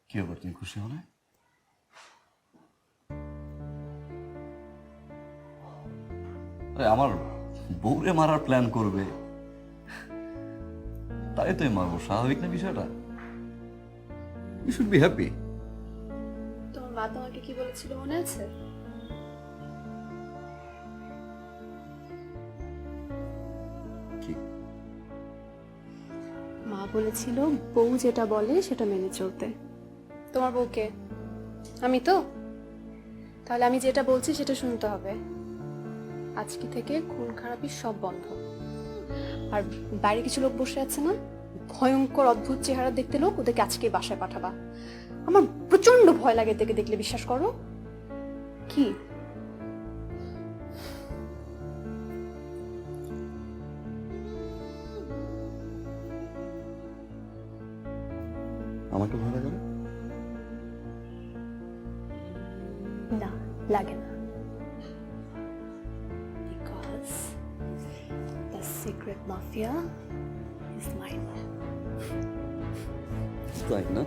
কি ব্যাপার, তুমি খুশি হও না? আরে আমার বউরে মারার প্ল্যান করবে, তাই তো মারবো, স্বাভাবিক না বিষয়টা? You should be happy. তোমার মা তোমাকে কি বলেছিল মনে আছে? কি? মা বলেছিল বউ যেটা বলে সেটা মেনে চলতে। তোমার বউকে আমি তো, তাহলে আমি যেটা বলছি সেটা শুনতে হবে। আজকে থেকে খুন খারাপি সব বন্ধ। আর বাইরে কিছু লোক বসে আছে না, ভয়ঙ্কর অদ্ভুত চেহারা দেখতে লোক, ওদেরকে আজকে বাসায় পাঠাবা। আমার প্রচন্ড ভয় লাগে এদেরকে দেখলে, বিশ্বাস করো। কি? আমাকে ভালো লাগে না? না, লাগে না। Because the secret mafia is mine. তাই না?